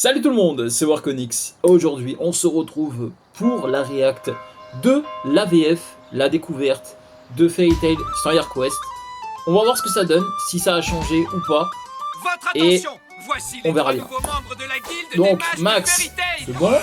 Salut tout le monde, c'est Warconix. Aujourd'hui, on se retrouve pour la react de l'AVF, la découverte de Fairy Tail Starrier Quest. On va voir ce que ça donne, si ça a changé ou pas. Votre Et attention, voici on les verra trois bien. nouveaux membres de la guilde Donc des mages de Max, Fairy Tail. c'est bon.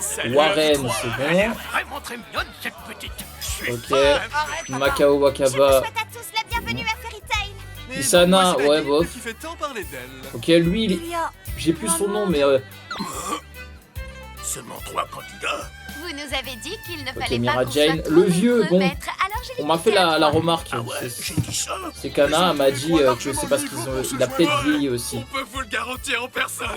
Salut Warren, à vous trois. c'est bon. Elle est vraiment très mignonne cette petite. Je suis Ok. fan. Macao Wakaba. Je vous souhaite à tous la bienvenue à Fairy Tail. Isana, ouais, bof. Qui fait tant parler d'elle. Ok, lui, Il y a... j'ai plus son nom, mais Seulement trois candidats. Vous nous avez dit qu'il ne ok, fallait Mira pas qu'on Jane. soit trop Le vieux, nombreux bon, maîtres, alors je l'ai on m'a fait quitté à la trois. remarque. Ah ouais, j'ai dit ça. C'est Kana, elle m'a dit que c'est parce qu'il il a peut-être vieilli aussi. On peut vous le garantir en personne.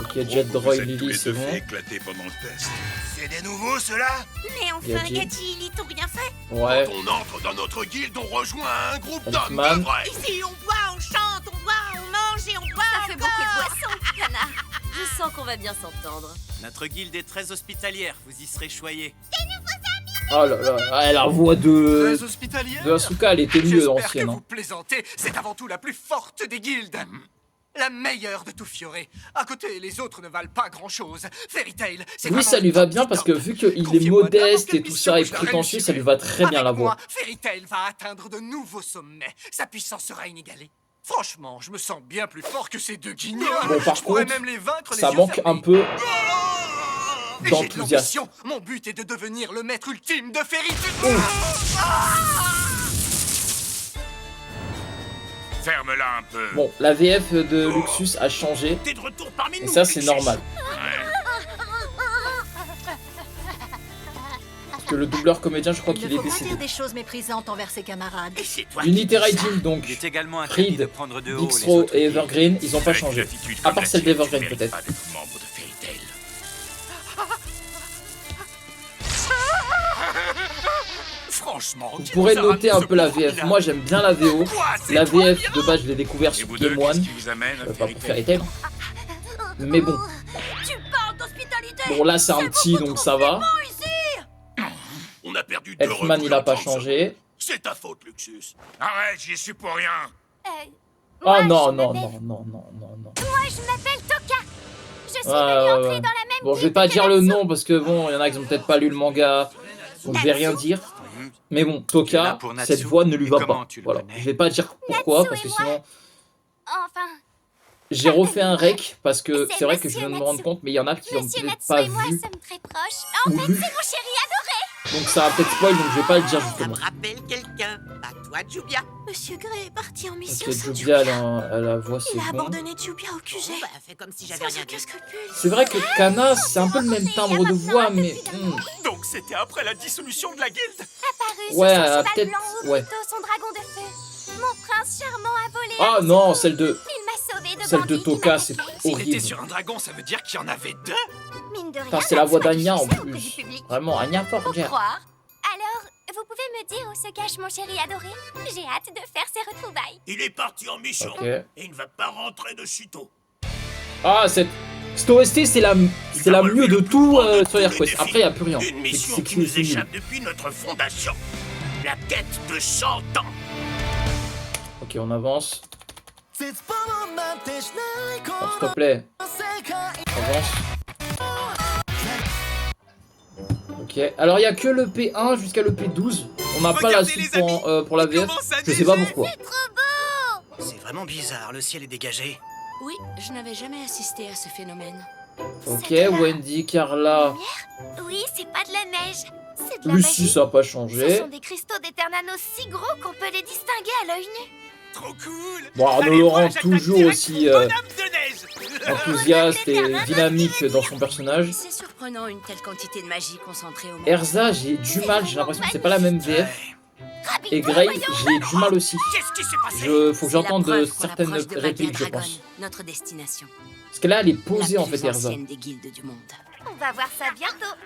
Ok, Jet Droid Lily, c'est bon. éclaté pendant le test. C'est des nouveaux ceux-là. Mais Il y a enfin, Jin. Gadji, ils t'ont rien fait. Ouais, Quand on entre dans notre guilde, on rejoint un groupe d'hommes Elfman. de vrai. Ici, on boit, on chante, on boit, on mange et on boit. Ça fait beaucoup de boissons, Kana. Je sens qu'on va bien s'entendre. Notre guilde est très hospitalière, vous y serez choyés. oh là là, ah, la voix de Très hospitalière. Asuka, elle était mieux J'espère que ancienne. vous Hein. plaisantez, c'est avant tout la plus forte des guildes. La meilleure de tout Fioré. À côté, les autres ne valent pas grand-chose. Fairy Tail, c'est Oui, vraiment ça lui va top bien du parce top. que vu qu'il est Confiez-moi modeste n'importe et tout ça et quelle mission, je la prétentieux, ça réussirai. lui va très bien la Avec moi, voix. Fairy Tail va atteindre de nouveaux sommets. Sa puissance sera inégalée. Franchement, je me sens bien plus fort que ces deux guignols. Bon, par Je pourrais contre, même les vaincre les ça yeux manque fermés. un peu Et j'ai de d'enthousiasme. l'ambition. Mon but est de devenir le maître ultime de Fairy Tail. Ferme-la un peu. Bon, la VF de Luxus a changé T'es de retour parmi et nous. ça c'est Luxus. normal. Parce que le doubleur comédien, je crois Il qu'il ne est faut pas décédé. dire des choses méprisantes envers ses camarades. Et c'est toi Unity qui dis ça. Rating donc, Il est également interdit de Fried, prendre de haut les Dijkstra autres et guildes. Evergreen, ils ont pas Avec une changé. attitude À comme part la celle tienne, d'Evergreen tu mérites peut-être. pas d'être membre de Fairy Tail. Franchement, Vous qui pourrez nous a noter un ramené peu la ce pauvre VF. village? Moi j'aime bien la VO. Quoi, c'est La trop VF bien. de base je l'ai découvert Et sur vous deux, Game qu'est-ce One. qui vous amène à Pas Fairy pour Tail Fairy Tail. Mais bon. Tu parles d'hospitalité. Bon là c'est un petit donc ça va. On a perdu deux Elfman il a pas changé. C'est ta faute, Luxus. Arrête, j'y suis pour rien. Oh Moi, non je non m'appelle- non non non non non. Moi, je m'appelle Toka. Je suis Ouais, venue ouais, entrer ouais. dans la même Bon je vais guilde pas que dire le Natsu. nom parce que bon il y en a qui ont peut-être pas lu le manga. Donc je vais rien dire. Mais bon, Tu es là Toka, pour Natsu, cette voix ne lui et va comment pas. tu le Voilà. connais? Je vais pas dire pourquoi Natsu parce que et sinon Enfin, j'ai refait un rec parce que C'est c'est vrai que je Monsieur viens de me rendre Natsu. compte mais il y en a qui l'ont Monsieur peut-être Natsu pas et moi vu sommes très proches. En ou fait, lu. c'est mon chéri adoré. Donc ça va peut-être spoil donc je vais pas le dire Ça justement. me rappelle quelqu'un. À toi, Jubia. Monsieur Gray est parti en mission Ok, sans Jubia Jubia. elle a la voix c'est Il a bon. abandonné Jubia au QG. Bon, bah, fais comme si j'avais Sans rien dit. aucun scrupule. C'est vrai que Kana c'est un peu le même timbre de voix mais Donc c'était après la dissolution de la guilde. Apparu Ouais, sur son cheval peut-être- blanc ou ouais. plutôt son dragon de feu. Mon prince charmant a volé. ah à mon non secours. celle de Il m'a sauvé de celle de bandits qui Toka m'avaient c'est tué. S'il était horrible. sur un dragon, ça veut dire qu'il y en avait deux. Mine de rien, Putain, c'est la voix Natsu a d'Anya en diffusé auprès plus. du public. Vraiment Anya Faut Forger. croire. Alors, vous pouvez me dire où se cache mon chéri adoré? J'ai hâte de faire ses retrouvailles. Il est parti en mission Ok. et il ne va pas rentrer de sitôt. Ah cette OST c'est la mieux de tout sur Quest. Après il y a plus rien. Une mission C'est qui nous nul. échappe depuis notre fondation. La quête de 100 ans. Ok on avance. Oh, s'il te plaît. Avance. Ok, alors il y a que le P1 jusqu'à le P12. On n'a pas la Regardez, suite les amis, pour la il VF. commence à Je sais pas neiger. pourquoi. C'est vraiment bizarre, le ciel est dégagé. Oui, je n'avais jamais assisté à ce phénomène. Ok, C'est de la Wendy, Carla, Oui, c'est pas de la neige. C'est de la Lucie, magie. ça n'a pas Ce changé. sont des cristaux d'éternanos si gros qu'on peut les distinguer à l'œil nu. Trop cool. Bon, Arnaud Allez, Laurent, moi, j'attaque toujours direct aussi mon bonhomme de neige. enthousiaste et dynamique dans son personnage. C'est surprenant une telle quantité de magie concentrée au même. Erza, j'ai du mal, j'ai l'impression que c'est pas la même VF. Rabito, Et Grey, voyons. j'ai du mal aussi. Qu'est-ce qui s'est passé? Faut que j'entende certaines répliques, je pense. Notre destination. Parce que là, elle est La posée en plus fait, Erza. ancienne des guildes du monde. On va voir ça bientôt.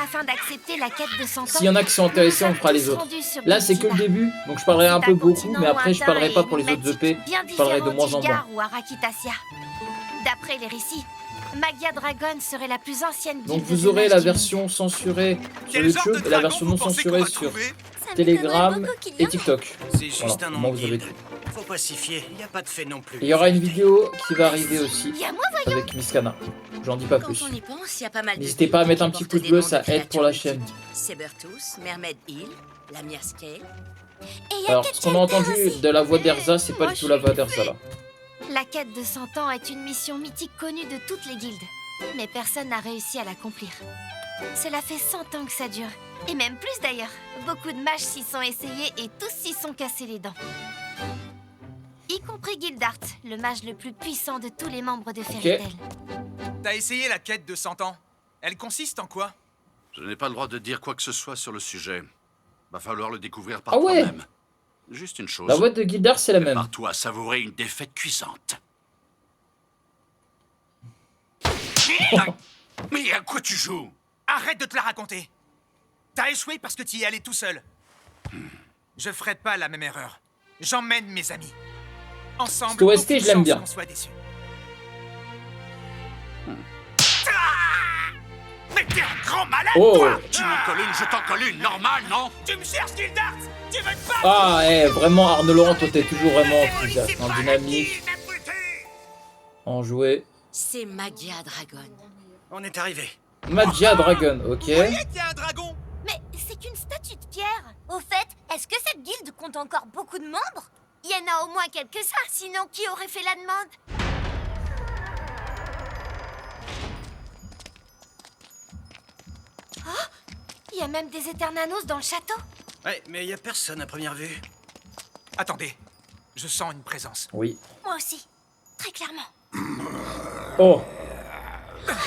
Afin d'accepter la quête de 100 ans, S'il y en a qui sont intéressés, on fera les autres. Là, c'est que le début, donc je parlerai un peu beaucoup, mais après, je parlerai pas pour les autres EP. Je parlerai de moins en moins. Ou Arakitasia. D'après les récits, Magia Dragon serait la plus ancienne Donc guilde vous de aurez mages la du monde. version censurée sur Quel genre de YouTube et la dragon version vous non pensez qu'on censurée va sur trouver? Ça m'étonnerait Telegram beaucoup qu'il y et en ait. TikTok. C'est Voilà, juste un moi nom de vous avez guilde. tout. Faut pacifier, y a pas de fait non plus. Et il y aura une vidéo qui va arriver aussi Viens moi, voyons. avec Miss Kana. J'en dis pas Quand plus. on y pense, il y a pas mal de N'hésitez pas à guildes mettre un qui petit portent pouce des bleu, noms ça de aide pour la créatures chaîne. mythiques. Sabertooth, Mermaid Hill, la Scale. Et il y a Alors, Cat ce qu'on a Shelter entendu aussi. de la voix d'Erza, c'est pas Moi, du tout je la voix suis d'Erza là. La quête de 100 ans est une mission mythique connue de toutes les guildes. Mais personne n'a réussi à l'accomplir. Cela fait 100 ans que ça dure. Et même plus d'ailleurs. Beaucoup de mages s'y sont essayés et tous s'y sont cassés les dents. Y compris Gildart, le mage le plus puissant de tous les membres de Fairy Tail. T'as essayé la quête de 100 ans? Elle consiste en quoi? Je n'ai pas le droit de dire quoi que ce soit sur le sujet. Va falloir le découvrir par Ah ouais. toi-même. Juste une chose. La voix de Gildart, c'est la même. Prépare-toi à savourer une défaite cuisante. Mais à quoi tu joues? Arrête de te la raconter. T'as échoué parce que tu y es allé tout seul. Je ferai pas la même erreur. J'emmène mes amis. Ensemble, Cette OST, aucune je l'aime chance bien. qu'on soit déçus. Ah, Mais t'es un grand malade, Oh. toi! Tu m'en colles une, je t'en colle une, normal, non? Tu me cherches, Gildart? Tu veux te battre? Ah, vraiment, Arnaud Laurent, toi t'es toujours vraiment enthousiaste, en dynamique, en jouet. C'est Magia Dragon. On est arrivé. Magia Dragon, ok. Vous voyez qu'il y a un dragon? Mais c'est qu'une statue de pierre. Au fait, est-ce que cette guilde compte encore beaucoup de membres? Il y en a au moins quelques-uns, sinon qui aurait fait la demande? Oh, il y a même des Eternanos dans le château. Ouais, mais y a personne à première vue. Attendez, je sens une présence. Oui. Moi aussi, très clairement. Oh.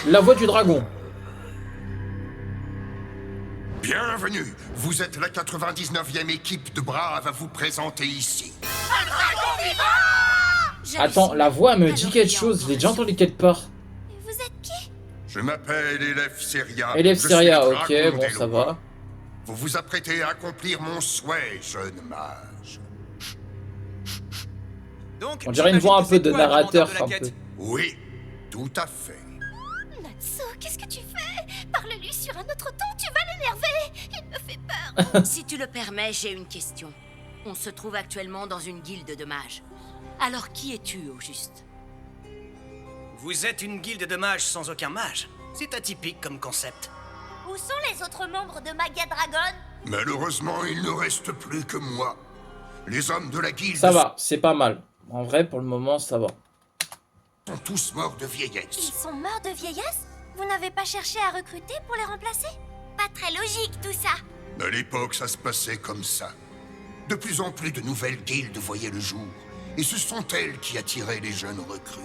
La voix du dragon. Bienvenue, vous êtes la 99e équipe de braves à vous présenter ici. Attends, la voix me dit quelque chose, je l'ai déjà entendu quelque part. Et vous êtes qui? Je m'appelle Elef Seria. Elef Je Seria, suis ok, dragon bon, des ça lois. va. Vous vous apprêtez à accomplir mon souhait, jeune mage. Donc, On dirait une voix un peu j'imagine que de c'est toi le narrateur, commandeur de la un peu. quête. Oui, tout à fait. Natsu, qu'est-ce que tu fais? Parle-lui sur un autre ton, tu vas l'énerver. Il me fait peur. Si tu le permets, j'ai une question. On se trouve actuellement dans une guilde de mages. Alors qui es-tu au juste? Vous êtes une guilde de mages sans aucun mage. C'est atypique comme concept. Où sont les autres membres de Magia Dragon? Malheureusement, il ne reste plus que moi. Les hommes de la guilde Ça va, c'est pas mal. En vrai, pour le moment, ça va. sont tous morts de Ils vieillesse. sont morts de vieillesse? Vous n'avez pas cherché à recruter pour les remplacer? Pas très logique tout ça. À l'époque, ça se passait comme ça. De plus en plus de nouvelles guildes voyaient le jour, et ce sont elles qui attiraient les jeunes recrues.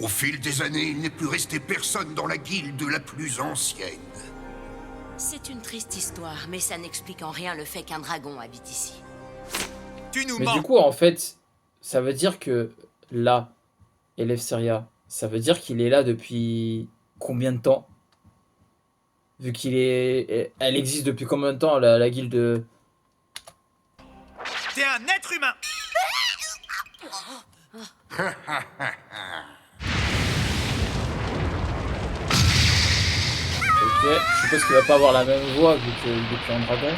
Au fil des années, il n'est plus resté personne dans la guilde la plus ancienne. C'est une triste histoire, mais ça n'explique en rien le fait qu'un dragon habite ici. Tu nous Mais mens. du coup, en fait, ça veut dire que là, Elef Seria, ça veut dire qu'il est là depuis combien de temps? Vu qu'il est... Elle existe depuis combien de temps, la guilde... T'es un être humain. Ok, je suppose qu'il va pas avoir la même voix vu qu'il est plus un dragon.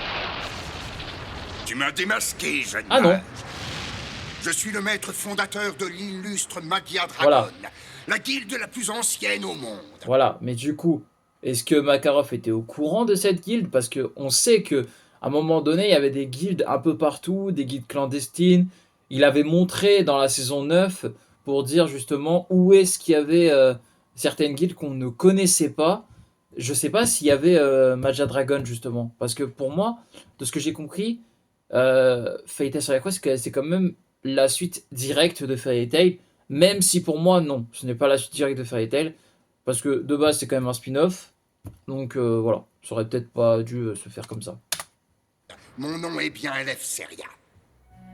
Tu m'as démasqué, jeune Ah non. mage. Je suis le maître fondateur de l'illustre Magia Dragon, Voilà. la guilde la plus ancienne au monde. Voilà, mais du coup, est-ce que Makarov était au courant de cette guilde? Parce que on sait que à un moment donné, il y avait des guildes un peu partout, des guildes clandestines. Il avait montré dans la saison 9 pour dire justement où est-ce qu'il y avait certaines guildes qu'on ne connaissait pas. Je sais pas s'il y avait Magia Dragon justement. Parce que pour moi, de ce que j'ai compris, Fairy Tail Story Quest, c'est quand même la suite directe de Fairy Tail. Même si pour moi, non, ce n'est pas la suite directe de Fairy Tail. Parce que de base, c'est quand même un spin-off. Donc voilà, ça aurait peut-être pas dû se faire comme ça. Mon nom est bien Elef Seria.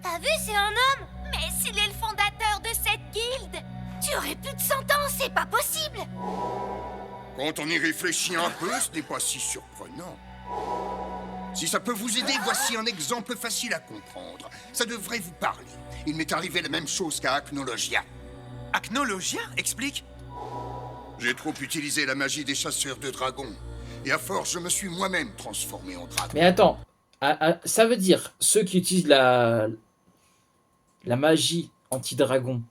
T'as vu, c'est un homme? Mais s'il est le fondateur de cette guilde, tu aurais plus de 100 ans, c'est pas possible. Quand on y réfléchit un peu, ce n'est pas si surprenant. Si ça peut vous aider, voici un exemple facile à comprendre. Ça devrait vous parler. Il m'est arrivé la même chose qu'à Acnologia. Acnologia, explique. J'ai trop utilisé la magie des chasseurs de dragons. Et à force, je me suis moi-même transformé en dragon. Mais attends, ça veut dire ceux qui utilisent la la magie anti-dragon,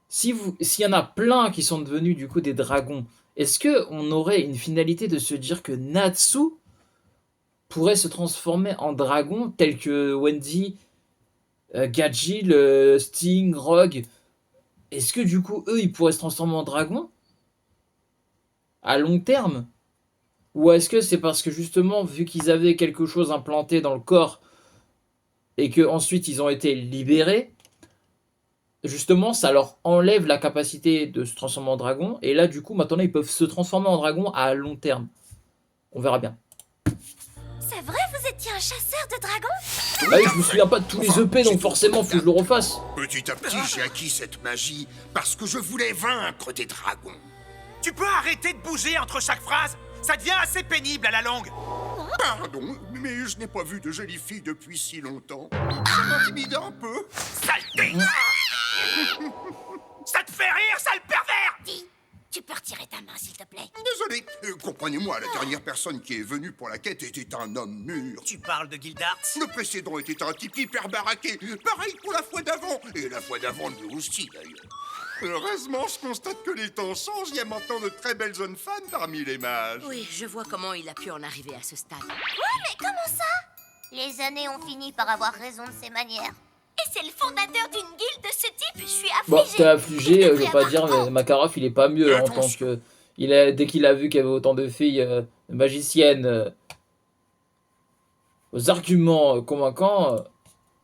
s'il y en a plein qui sont devenus du coup des dragons, est-ce que on aurait une finalité de se dire que Natsu pourrait se transformer en dragon tel que Wendy, Gajil, Sting, Rogue? Est-ce que du coup eux ils pourraient se transformer en dragon à long terme? Ou est-ce que c'est parce que justement vu qu'ils avaient quelque chose implanté dans le corps et que ensuite ils ont été libérés, justement ça leur enlève la capacité de se transformer en dragon et là du coup maintenant ils peuvent se transformer en dragon à long terme. On verra bien. C'est vrai, vous étiez un chasseur de dragons? Ah oui, je me souviens pas de tous les EP donc forcément faut que je le refasse. Petit à petit, j'ai acquis cette magie parce que je voulais vaincre des dragons. Tu peux arrêter de bouger entre chaque phrase? Ça devient assez pénible à la longue. Pardon, mais je n'ai pas vu de jolie fille depuis si longtemps. Ça m'intimide un peu. Saleté! Ça te fait rire, sale pervers! Dis, tu peux retirer ta main, s'il te plaît? Désolé, comprenez-moi, la dernière personne qui est venue pour la quête était un homme mûr. Tu parles de Gildarts? Le précédent était un type hyper baraqué. Pareil pour la fois d'avant. Et la fois d'avant, lui aussi, d'ailleurs. Heureusement, je constate que les temps changent. Il y a maintenant de très belles jeunes femmes parmi les mages. Oui, je vois comment il a pu en arriver à ce stade. Mais comment ça? Les années ont fini par avoir raison de ses manières. Et c'est le fondateur d'une guilde de ce type. Je suis affligée. Bon, t'es affligé, je veux pas dire, mais Makarov il est pas mieux en tant que. Dès qu'il a vu qu'il y avait autant de filles magiciennes aux arguments convaincants.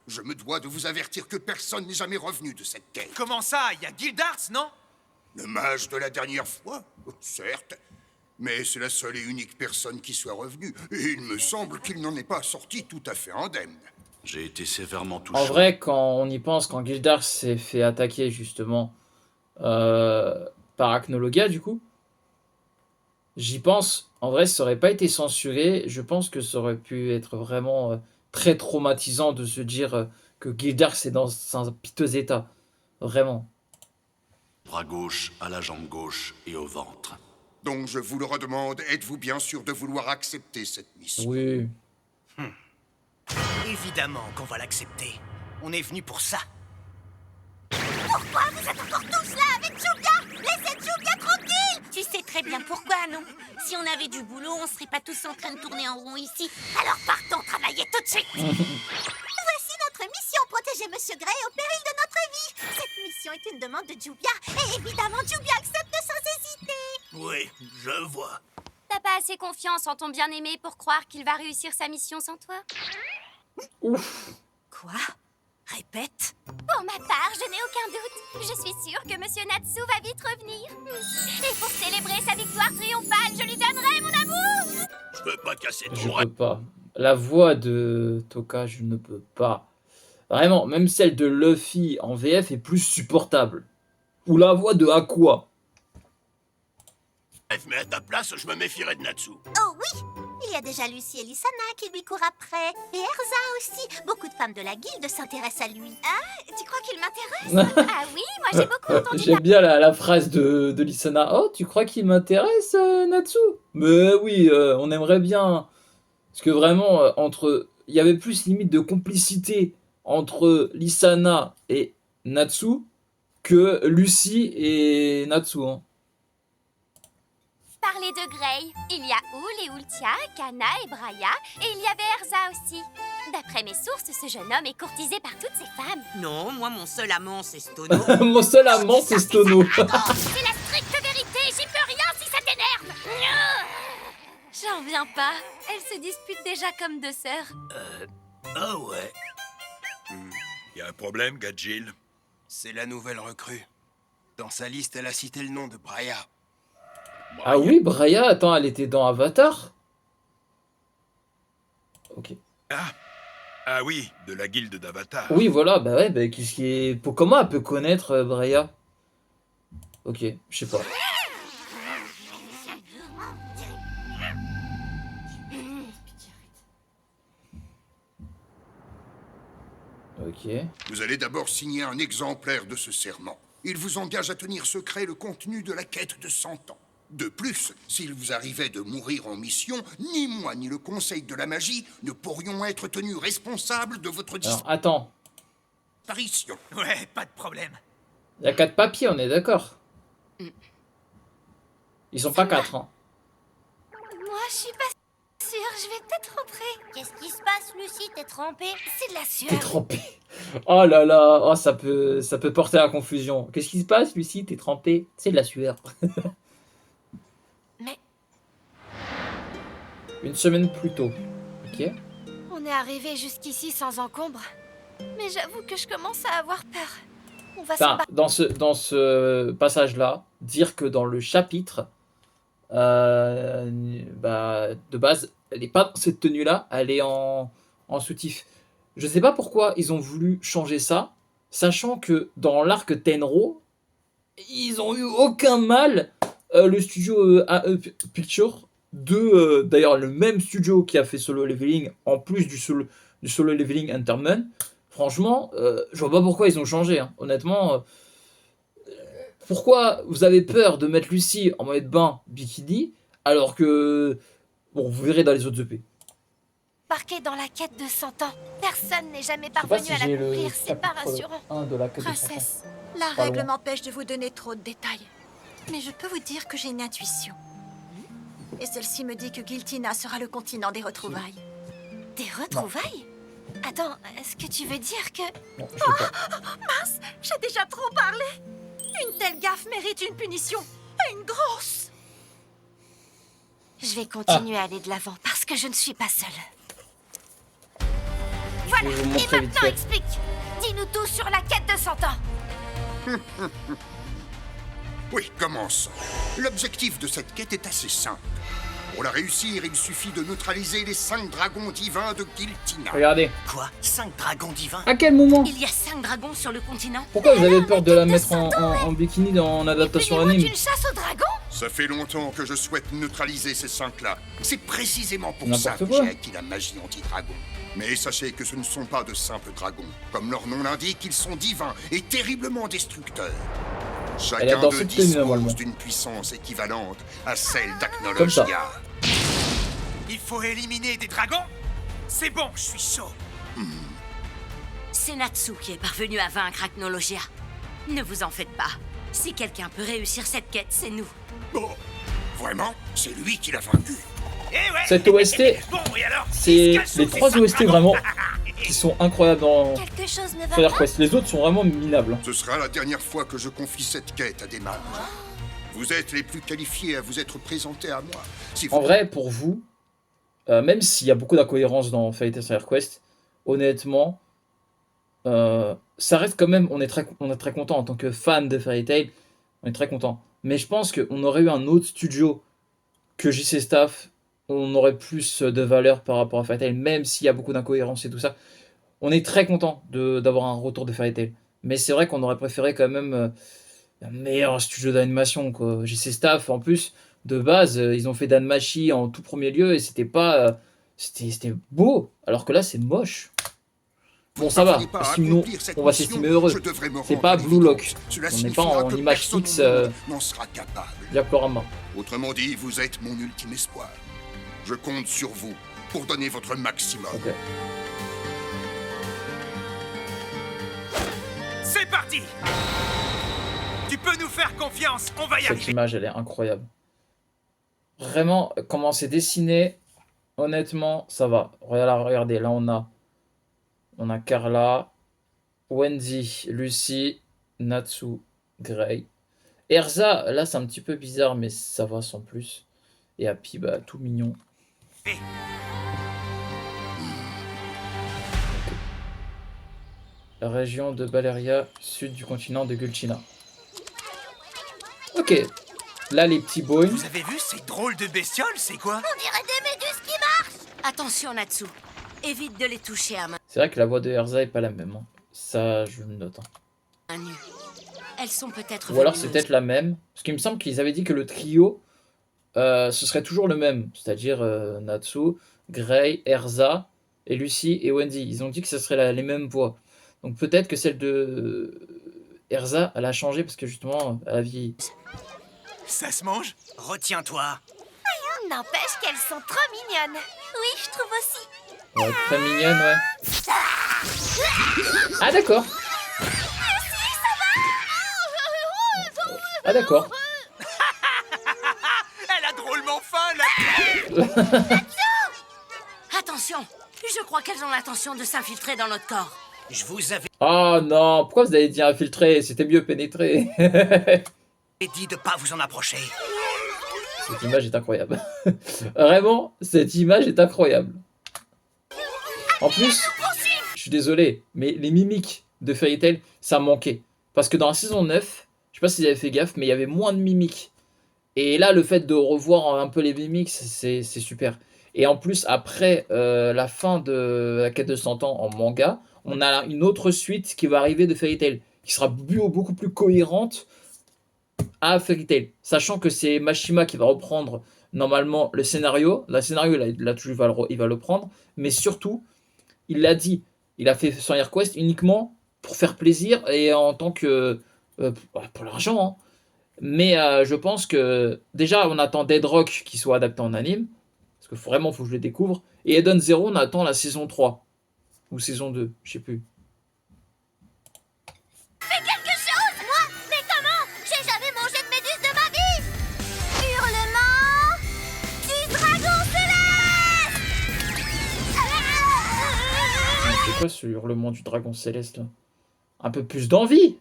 Je me dois de vous avertir que personne n'est jamais revenu de cette quête. Comment ça? Il y a Gildarts, non? Le mage de la dernière fois, certes. Mais c'est la seule et unique personne qui soit revenue. Et il me semble qu'il n'en est pas sorti tout à fait indemne. J'ai été sévèrement touché. En vrai, quand on y pense, quand Gildar s'est fait attaquer justement par Acnologia, du coup, j'y pense. En vrai, ça aurait pas été censuré. Je pense que ça aurait pu être vraiment très traumatisant de se dire que Gildar est dans un piteux état. Vraiment. Bras gauche, à la jambe gauche et au ventre. Donc je vous le redemande, êtes-vous bien sûr de vouloir accepter cette mission? Oui. Évidemment qu'on va l'accepter. On est venu pour ça. Pourquoi vous êtes encore tous là avec Jubia? Laissez Jubia tranquille! Tu sais très bien pourquoi, non? Si on avait du boulot, on serait pas tous en train de tourner en rond ici. Alors partons travailler tout de suite! Voici notre mission, protéger Monsieur Grey au péril de notre vie. Cette mission est une demande de Jubia, et évidemment Jubia accepte sans hésiter. Oui, je vois. T'as pas assez confiance en ton bien-aimé pour croire qu'il va réussir sa mission sans toi? Quoi? Répète. Pour ma part, je n'ai aucun doute. Je suis sûre que Monsieur Natsu va vite revenir. Et pour célébrer sa victoire triomphale, je lui donnerai mon amour. Je veux pas casser Je ton peux pas. La voix de Toka, je ne peux pas. Vraiment, même celle de Luffy en VF est plus supportable. Ou la voix de Aqua. rêve, mais à ta place, je me méfierais de Natsu. Oh oui! Il y a déjà Lucie et Lissana qui lui courent après. Et Erza aussi. Beaucoup de femmes de la guilde s'intéressent à lui. Ah, tu crois qu'il m'intéresse? Ah oui, moi j'ai beaucoup entendu. J'aime bien la phrase de Lissana. Oh, tu crois qu'il m'intéresse, Natsu? Mais oui, on aimerait bien. Parce que vraiment, il y avait plus limite de complicité entre Lissana et Natsu que Lucie et Natsu. Hein. Parler de Grey, il y a Oul et Ultia, Kana et Braya, et il y avait Erza aussi. D'après mes sources, ce jeune homme est courtisé par toutes ces femmes. Non, moi, mon seul amant, c'est Stono. Mon seul amant, c'est Stono. C'est la stricte vérité, j'y peux rien si ça t'énerve. J'en viens pas. Elles se disputent déjà comme deux sœurs. Ah ouais. Y a un problème, Gajil? C'est la nouvelle recrue. Dans sa liste, elle a cité le nom de Braya. Ah oui, Braya, attends, elle était dans Avatar? Ok. Ah oui, de la guilde d'Avatar. Oui, voilà, bah ouais, bah qu'est-ce qui est... Comment elle peut connaître Braya? Ok, je sais pas. Ok. Vous allez d'abord signer un exemplaire de ce serment. Il vous engage à tenir secret le contenu de la quête de 100 ans. De plus, s'il vous arrivait de mourir en mission, ni moi ni le Conseil de la Magie ne pourrions être tenus responsables de votre Alors, attends. Apparition. Ouais, pas de problème. Il y a 4 papiers, on est d'accord. Ils sont pas 4, hein. Moi, je suis pas sûre. Je vais peut-être rentrer. Qu'est-ce qui se passe, Lucie? T'es trempée? C'est de la T'es sueur. trempé. Oh là là, oh, ça peut porter à confusion. Qu'est-ce qui se passe, Lucie? T'es trempé? C'est de la sueur. Mais Une semaine plus tôt. Ok. on est arrivé jusqu'ici sans encombre. Mais j'avoue que je commence à avoir peur. On va Enfin, s'embarquer. dans ce passage-là, dire que dans le chapitre, de base, elle n'est pas dans cette tenue-là, elle est en soutif. Je sais pas pourquoi ils ont voulu changer ça, sachant que dans l'arc Tenro, ils ont eu aucun mal, le studio AE Picture, d'ailleurs le même studio qui a fait Solo Leveling, en plus du Solo Leveling Entertainment. Franchement, je vois pas pourquoi ils ont changé, hein. Honnêtement, pourquoi vous avez peur de mettre Lucie en maillot de bain bikini alors que, bon, vous verrez dans les autres EP. Embarquer dans la quête de 100 ans. Personne n'est jamais Je sais pas parvenu si à j'ai le l'accomplir. C'est pas chapitre rassurant. 1 de la quête de 100 ans. Princesse, la Pas règle loin. m'empêche de vous donner trop de détails. Mais je peux vous dire que j'ai une intuition. Et celle-ci me dit que Giltina sera le continent des retrouvailles. Des retrouvailles? Attends, est-ce que tu veux dire que... Non, je sais pas. Mince, j'ai déjà trop parlé. Une telle gaffe mérite une punition. Et une grosse. Je vais continuer à aller de l'avant parce que je ne suis pas seule. Voilà, Je vais vous et montrer vite maintenant fait. explique. Dis-nous tout sur la quête de 100 ans. Oui, commençons. L'objectif de cette quête est assez simple. Pour la réussir, il suffit de neutraliser les 5 dragons divins de Giltina. Regardez. Quoi? 5 dragons divins? À quel moment? Il y a 5 dragons sur le continent? Pourquoi vous avez peur de la mettre en bikini en adaptation Plus ni moins anime? qu'une chasse aux dragons? Ça fait longtemps que je souhaite neutraliser ces 5-là. C'est précisément pour ça N'importe que quoi. j'ai acquis la magie anti-dragon. Mais sachez que ce ne sont pas de simples dragons. Comme leur nom l'indique, ils sont divins et terriblement destructeurs. Elle est Chacun dans d'eux cette tenue, normalement. dispose d'une puissance équivalente à celle Comme ça. d'Acnologia. Il faut éliminer des dragons? C'est bon, je suis chaud. C'est Natsu qui est parvenu à vaincre Acnologia. Ne vous en faites pas. Si quelqu'un peut réussir cette quête, c'est nous. Oh, vraiment? C'est lui qui l'a vaincu. Eh ouais. Cette OST, Bon, et alors? c'est Il se cache les sous ces 3 cinq OST dragons. vraiment qui sont incroyables dans Quelque chose ne va Fire pas. Quest. Les autres sont vraiment minables. Ce sera la dernière fois que je confie cette quête à des mages. Vous êtes les plus qualifiés à vous être présentés à moi. Si vous... En vrai, pour vous, même s'il y a beaucoup d'incohérences dans Fairy Tail Fire Quest, honnêtement, ça reste quand même, on est très content en tant que fan de Fairy Tail, on est très content. Mais je pense qu'on aurait eu un autre studio que JC Staff, on aurait plus de valeur par rapport à Fairy Tail, même s'il y a beaucoup d'incohérences et tout ça. On est très content d'avoir un retour de Fairy Tail. Mais c'est vrai qu'on aurait préféré quand même un meilleur studio d'animation, quoi. JC Staff, en plus, de base, ils ont fait Danmachi en tout premier lieu et c'était pas... c'était beau, alors que là, c'est moche. Bon, ça va, parvenez pas à estime-nous, accomplir cette on va mission, s'estimer heureux. je devrais me C'est rendre pas à Blue l'évidence. Lock. Cela On n'est pas signifiera en que image personne fixe au monde n'en sera capable. Diaporama. Autrement dit, vous êtes mon ultime espoir. Je compte sur vous pour donner votre maximum. Ok. C'est parti. Tu peux nous faire confiance, on va y Cette arriver. image, elle est incroyable. Vraiment, comment c'est dessiné, honnêtement, ça va. Regardez, là, on a Carla, Wendy, Lucy, Natsu, Grey. Erza, là, c'est un petit peu bizarre, mais ça va sans plus. Et Happy, bah, tout mignon. Eh. La région de Baleria, sud du continent de Gulchina. Ok. Là, les petits boys. Vous avez vu ces drôles de bestioles, c'est quoi? On dirait des méduses qui marchent. Attention, Natsu. Évite de les toucher à main C'est vrai que la voix de Erza est pas la même, hein. Ça, je le note, hein. nue. Elles sont peut-être Ou alors c'est venimeuses. peut-être la même. Parce qu'il me semble qu'ils avaient dit que le trio, ce serait toujours le même. C'est-à-dire Natsu, Grey, Erza, et Lucy et Wendy. Ils ont dit que ce serait les mêmes voix. Donc peut-être que celle de Erza, elle a changé parce que justement, elle a vieilli. Ça se mange? Retiens-toi. N'empêche qu'elles sont trop mignonnes. Oui, je trouve aussi. Ouais, très mignonne, ouais. Ah d'accord. Ah d'accord. Elle a drôlement faim, la... Attention! Je crois qu'elles ont l'intention de s'infiltrer dans notre corps. Je vous avais Ah non, pourquoi vous avez dit infiltrer? C'était mieux pénétrer. dit de pas vous en approcher. Cette image est incroyable. Vraiment, cette image est incroyable. En plus, je suis désolé, mais les mimiques de Fairy Tail, ça manquait. Parce que dans la saison 9, je sais pas si vous avez fait gaffe, mais il y avait moins de mimiques. Et là, le fait de revoir un peu les mimiques, c'est super. Et en plus, après la fin de la quête de 100 ans en manga, on a une autre suite qui va arriver de Fairy Tail, qui sera beaucoup plus cohérente à Fairy Tail. Sachant que c'est Mashima qui va reprendre normalement le scénario. Le scénario, il va le prendre. Mais surtout, il l'a dit, il a fait son Quest uniquement pour faire plaisir et en tant que... pour l'argent, hein. Mais je pense que... Déjà, on attend Dead Rock qui soit adapté en anime. Parce que vraiment, faut que je le découvre. Et Eden Zero, on attend la saison 3. Ou saison 2, je sais plus. Fais quelque chose! Moi? Mais comment? J'ai jamais mangé de méduse de ma vie! Hurlement du dragon céleste! C'est quoi ce hurlement du dragon céleste là? Un peu plus d'envie!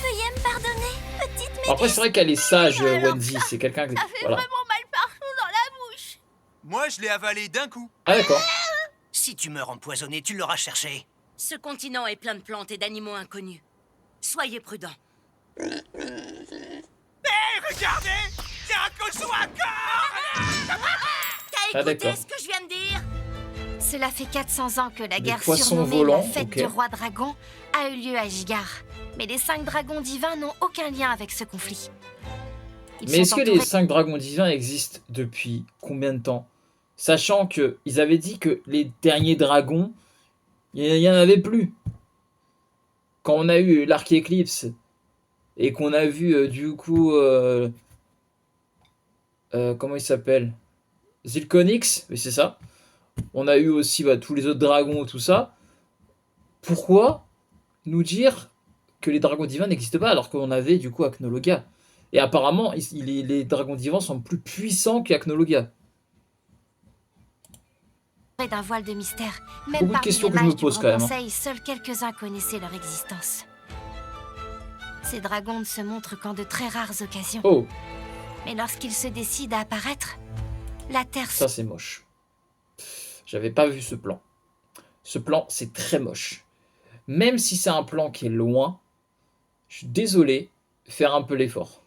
Veuillez me pardonner, petite méduse. Après, c'est vrai qu'elle est sage, Wendy. C'est quelqu'un que... Ça fait Voilà. vraiment mal partout dans la bouche. Moi, je l'ai avalé d'un coup. Ah d'accord. Si tu meurs empoisonné, tu l'auras cherché. Ce continent est plein de plantes et d'animaux inconnus. Soyez prudents. Hé, regardez! C'est un cochon à cornes! T'as écouté d'accord. ce que je viens de dire? Cela fait 400 ans que la guerre poissons surnommée volants, la fête ok. du roi dragon a eu lieu à Gigar. Mais les 5 dragons divins n'ont aucun lien avec ce conflit. Ils Mais est-ce sont que les entourés 5 dragons divins existent depuis combien de temps? Sachant que ils avaient dit que les derniers dragons, il n'y en avait plus. Quand on a eu l'Arc Eclipse et qu'on a vu du coup... comment il s'appelle? Zilkonix, oui c'est ça. On a eu aussi tous les autres dragons, tout ça. Pourquoi nous dire que les dragons divins n'existent pas alors qu'on avait du coup Acnologia? Et apparemment, les dragons divins sont plus puissants qu'Acnologia. d'un voile de mystère. Même Beaucoup de parmi questions les que je me mages du pose Grand quand même, hein. Conseil, seuls quelques-uns connaissaient leur existence. Ces dragons ne se montrent qu'en de très rares occasions. Oh, Mais lorsqu'ils se décident à apparaître, la Terre ça c'est moche. J'avais pas vu ce plan. Ce plan, c'est très moche. Même si c'est un plan qui est loin, je suis désolé, faire un peu l'effort.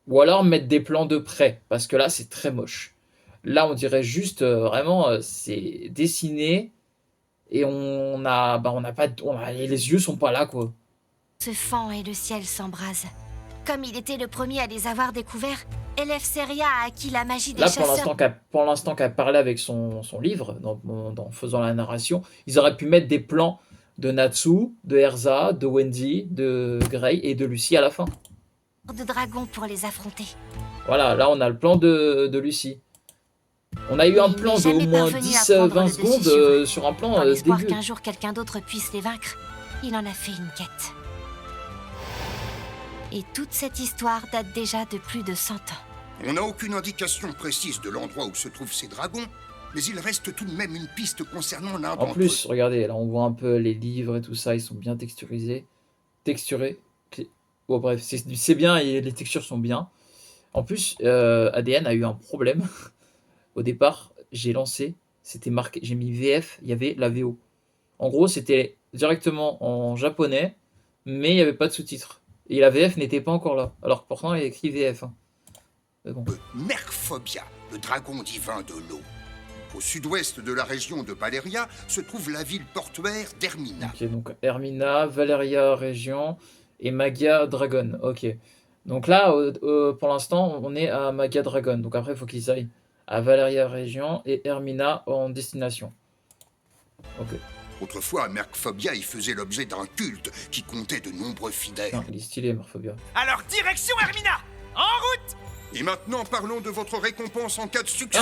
Ou alors mettre des plans de près, parce que là, c'est très moche. Là, on dirait juste, vraiment, c'est dessiné, et on a pas... les yeux sont pas là, quoi. se fend et le ciel s'embrase. Comme il était le premier à les avoir découverts, Eleftheria a acquis la magie des Là, chasseurs. pour l'instant qu'elle parlait avec son livre, en faisant la narration, ils auraient pu mettre des plans de Natsu, de Erza, de Wendy, de Grey et de Lucy à la fin. De dragons pour les affronter. Voilà, là on a le plan de Lucy. On a eu un Il plan n'est de jamais au moins parvenu à prendre 10-20 le secondes dessus sur eux. sur un plan Dans l'espoir dégueu. qu'un jour quelqu'un d'autre puisse les vaincre, il en a fait une quête. Et toute cette histoire date déjà de plus de 100 ans. On n'a aucune indication précise de l'endroit où se trouvent ces dragons, mais il reste tout de même une piste concernant l'un En d'entre eux. plus, regardez, là on voit un peu les livres et tout ça, ils sont bien texturés. Bon bref, c'est bien et les textures sont bien. En plus, ADN a eu un problème. Au départ, j'ai lancé, c'était marqué, j'ai mis VF, il y avait la VO. En gros, c'était directement en japonais, mais il n'y avait pas de sous-titres. Et la VF n'était pas encore là, alors que pourtant il y a écrit VF. Hein. Mais bon. Merphobia, le dragon divin de l'eau. Au sud-ouest de la région de Valeria se trouve la ville portuaire d'Hermina. Ok, donc Hermina, Valeria région et Magia Dragon. Ok. Donc là, pour l'instant, on est à Magia Dragon. Donc après, il faut qu'ils aillent à Valeria région et Hermina en destination. Ok. Autrefois, Merphobia y faisait l'objet d'un culte qui comptait de nombreux fidèles. Non, il est stylé, Morphobia. Alors, direction Hermina! En route! Et maintenant, parlons de votre récompense en cas de succès.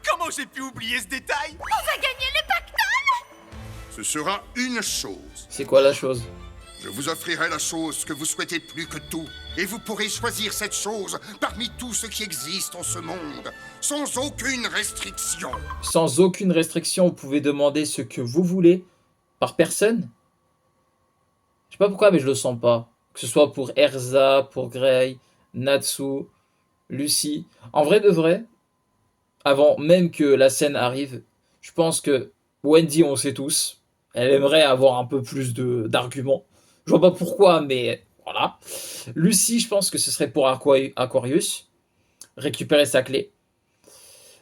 Comment j'ai pu oublier ce détail? On va gagner le pactole! Ce sera une chose. C'est quoi la chose? Je vous offrirai la chose que vous souhaitez plus que tout. Et vous pourrez choisir cette chose parmi tout ce qui existe en ce monde, sans aucune restriction. Sans aucune restriction, vous pouvez demander ce que vous voulez par personne. Je sais pas pourquoi, mais je le sens pas. Que ce soit pour Erza, pour Grey, Natsu, Lucy. En vrai de vrai, avant même que la scène arrive, je pense que Wendy, on sait tous, elle aimerait avoir un peu plus d'arguments. Je vois pas pourquoi, mais voilà. Lucy, je pense que ce serait pour Aquarius. Récupérer sa clé.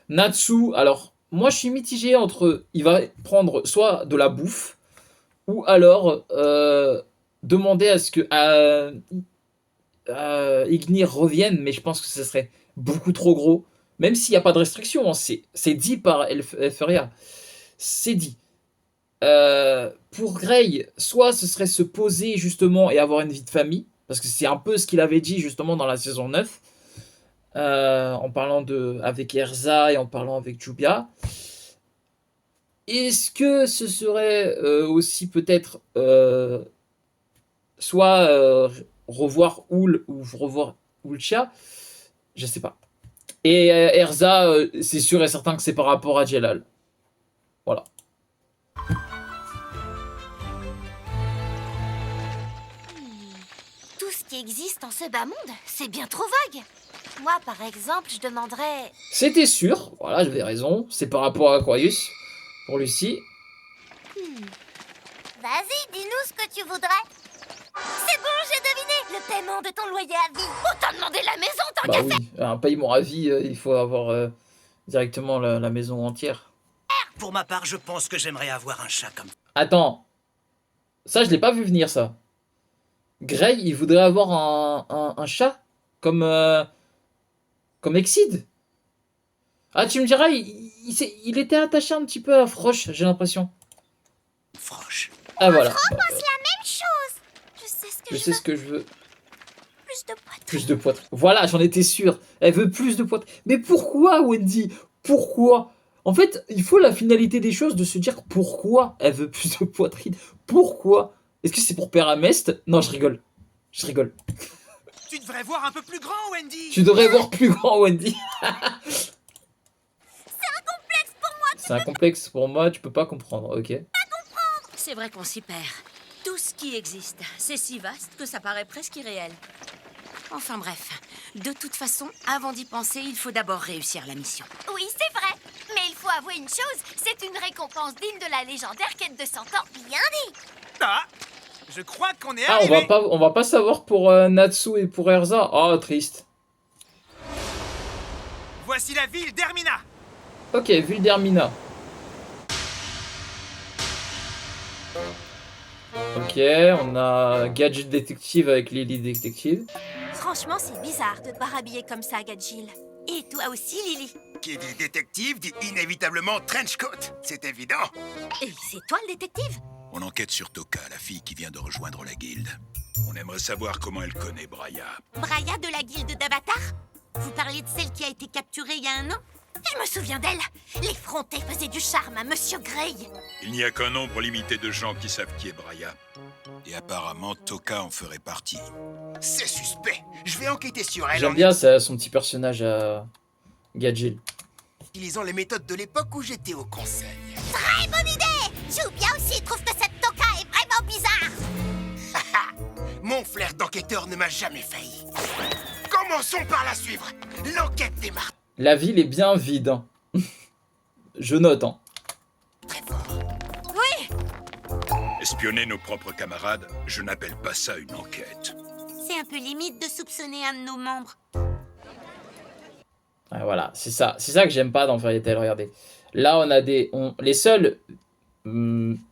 Natsu, alors, moi je suis mitigé entre... Il va prendre soit de la bouffe, ou alors demander à ce que Ignir revienne, mais je pense que ce serait beaucoup trop gros. Même s'il n'y a pas de restriction, hein, c'est dit par Elferia. C'est dit. Pour Grey, soit ce serait se poser justement et avoir une vie de famille, parce que c'est un peu ce qu'il avait dit justement dans la saison 9, en parlant avec Erza et en parlant avec Jubia. Est-ce que ce serait aussi peut-être soit revoir Oul ou revoir Ulcha? Je sais pas. Et Erza, c'est sûr et certain que c'est par rapport à Jelal. Voilà. Tout ce qui existe en ce bas monde, c'est bien trop vague. Moi, par exemple, je demanderais... C'était sûr, voilà, j'avais raison. C'est par rapport à Aquarius, pour Lucie. Vas-y, dis-nous ce que tu voudrais. C'est bon, j'ai deviné. Le paiement de ton loyer à vie. Autant demander la maison, tant Bah qu'à oui, un paiement à vie, il faut avoir directement la maison entière. Pour ma part, je pense que j'aimerais avoir un chat comme... Attends, ça je l'ai pas vu venir ça. Grey, il voudrait avoir un chat comme Exceed. Ah, tu me diras, il était attaché un petit peu à Frosh, j'ai l'impression. Frosh. Ah voilà. c'est la même chose. Je sais ce que je veux. Plus de poitrine. Plus de poitrine. Voilà, j'en étais sûr. Elle veut plus de poitrine. Mais pourquoi, Wendy? Pourquoi? En fait, il faut la finalité des choses de se dire pourquoi elle veut plus de poitrine. Pourquoi? Est-ce que c'est pour Péramest? Non, je rigole. Je rigole. Tu devrais voir un peu plus grand, Wendy. Tu devrais voir plus grand, Wendy. C'est un complexe pour moi. C'est un complexe pour moi, tu peux pas comprendre, ok? C'est vrai qu'on s'y perd. Tout ce qui existe, c'est si vaste que ça paraît presque irréel. Enfin bref, de toute façon, avant d'y penser, il faut d'abord réussir la mission. Oui, c'est vrai. Mais il faut avouer une chose, c'est une récompense digne de la légendaire quête de 100 ans. Bien dit. Ah, je crois qu'on est Ah, arrivé. on va pas savoir pour Natsu et pour Erza. Oh, triste. Voici la ville d'Hermina. Ok, ville d'Hermina. Ok, on a Gadget Détective avec Lily Détective. Franchement, c'est bizarre de te voir habillée comme ça, Gadjil. Et toi aussi, Lily. Qui dit détective dit inévitablement trenchcoat. C'est évident. Et c'est toi le détective? On enquête sur Toka, la fille qui vient de rejoindre la guilde. On aimerait savoir comment elle connaît Braya. Braya de la guilde d'Avatar? Vous parlez de celle qui a été capturée il y a un an? Je me souviens d'elle. L'effronté faisait du charme à Monsieur Grey. Il n'y a qu'un nombre limité de gens qui savent qui est Braya. Et apparemment, Toka en ferait partie. C'est suspect. Je vais enquêter sur elle J'aime en bien son petit personnage à Gadget. utilisant les méthodes de l'époque où j'étais au conseil. Très bonne idée. Jubia aussi trouve que cette Toka est vraiment bizarre. Mon flair d'enquêteur ne m'a jamais failli. Commençons par la suivre. L'enquête démarre La ville est bien vide. Hein. Je note. Hein. très fort. Espionner nos propres camarades, je n'appelle pas ça une enquête. C'est un peu limite de soupçonner un de nos membres. Ah, voilà, c'est ça que j'aime pas dans Fairy Tail. Regardez. Là, on a les seuls.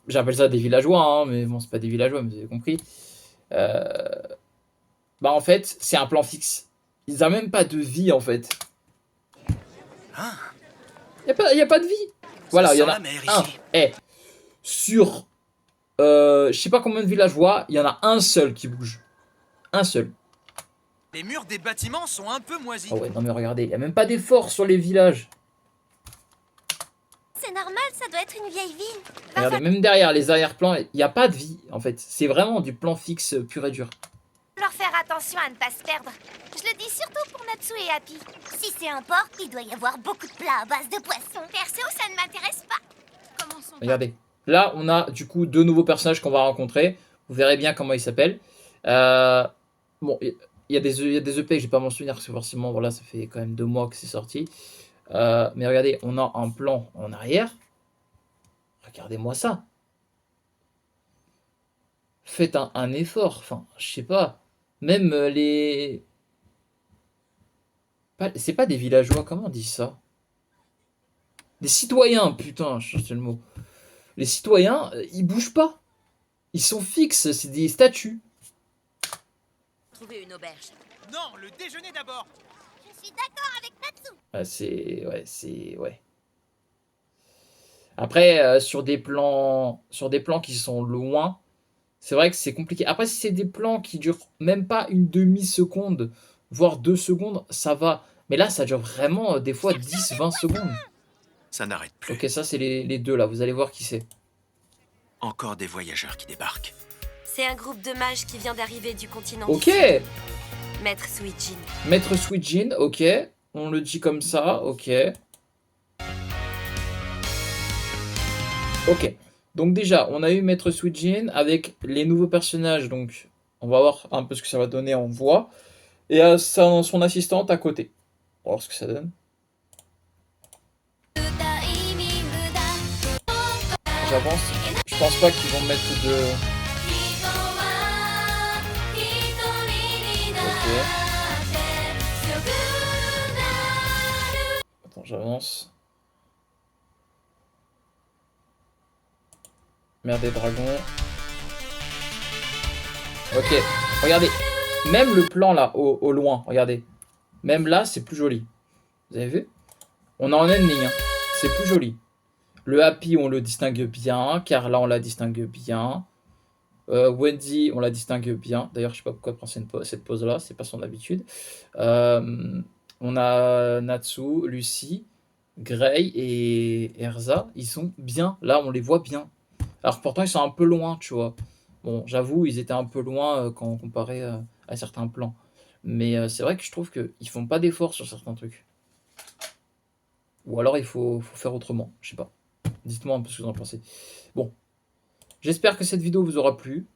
J'appelle ça des villageois, hein, mais bon, c'est pas des villageois, mais vous avez compris. Bah, en fait, c'est un plan fixe. Ils n'ont même pas de vie, en fait. Il n'y a pas de vie. Voilà, il y en a un. Sur, je sais pas combien de villageois, il y en a un seul qui bouge. Un seul. Les murs des bâtiments sont un peu moisis. Ah ouais, non mais regardez, il n'y a même pas d'effort sur les villages. C'est c'est normal, ça doit être une vieille ville. Regardez, même derrière les arrière-plans, il n'y a pas de vie, en fait. C'est vraiment du plan fixe pur et dur. Leur faire attention à ne pas se perdre. Je le dis surtout pour Natsu et Happy. Si c'est un port, il doit y avoir beaucoup de plats à base de poissons. Perso, ça ne m'intéresse pas. Commençons par- Regardez. Là, on a du coup 2 nouveaux personnages qu'on va rencontrer. Vous verrez bien comment ils s'appellent. Bon, il y a des EP que j'ai pas m'en souvenir, parce que forcément, voilà, ça fait quand même 2 mois que c'est sorti. Mais regardez, on a un plan en arrière. Regardez-moi ça. Faites un effort. Enfin, je sais pas. Même les... C'est pas des villageois, comment on dit ça? Des citoyens, putain, je cherchais le mot. Les citoyens, ils bougent pas. Ils sont fixes, c'est des statues. Trouver une auberge. Non, le déjeuner d'abord. Je suis d'accord avec Natsu. Ah, ouais. Après, sur des plans qui sont loin, c'est vrai que c'est compliqué. Après, si c'est des plans qui durent même pas une demi-seconde, voire 2 secondes, ça va. Mais là, ça dure vraiment des fois 10-20 secondes. Ça n'arrête plus. Ok, ça c'est les 2 là, vous allez voir qui c'est. Encore des voyageurs qui débarquent. C'est un groupe de mages qui vient d'arriver du continent. Ok, du Sud. Maître Suijin. Maître Suijin, ok. On le dit comme ça, ok. Ok. Donc déjà, on a eu Maître Suijin avec les nouveaux personnages, donc on va voir un peu ce que ça va donner en voix. Et son assistante à côté. On va voir ce que ça donne. J'avance. Je pense pas qu'ils vont mettre de... Ok. Attends, j'avance. Mère des dragons. Ok, regardez. Même le plan là, au loin, regardez. Même là, c'est plus joli. Vous avez vu? On est en ending, hein. C'est plus joli. Le Happy, on le distingue bien. Carla, on la distingue bien. Wendy, on la distingue bien. D'ailleurs, je sais pas pourquoi elle prend cette pose-là. C'est pas son habitude. On a Natsu, Lucy, Gray et Erza. Ils sont bien. Là, on les voit bien. Alors pourtant, ils sont un peu loin, tu vois. Bon, j'avoue, ils étaient un peu loin quand comparé à certains plans. Mais c'est vrai que je trouve qu'ils font pas d'efforts sur certains trucs. Ou alors il faut faire autrement. Je sais pas. Dites-moi un peu ce que vous en pensez. Bon. J'espère que cette vidéo vous aura plu.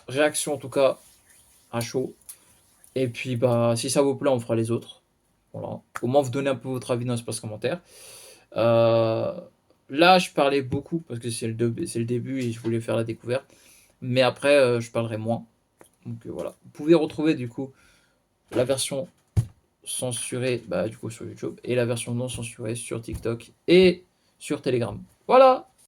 Réaction en tout cas à chaud. Et puis bah si ça vous plaît, on fera les autres. Voilà. Au moins vous donnez un peu votre avis dans l'espace commentaire. Là je parlais beaucoup parce que c'est le début et je voulais faire la découverte. Mais après je parlerai moins. Donc voilà. Vous pouvez retrouver du coup la version censurée du coup sur YouTube et la version non censurée sur TikTok et sur Telegram. Voilà.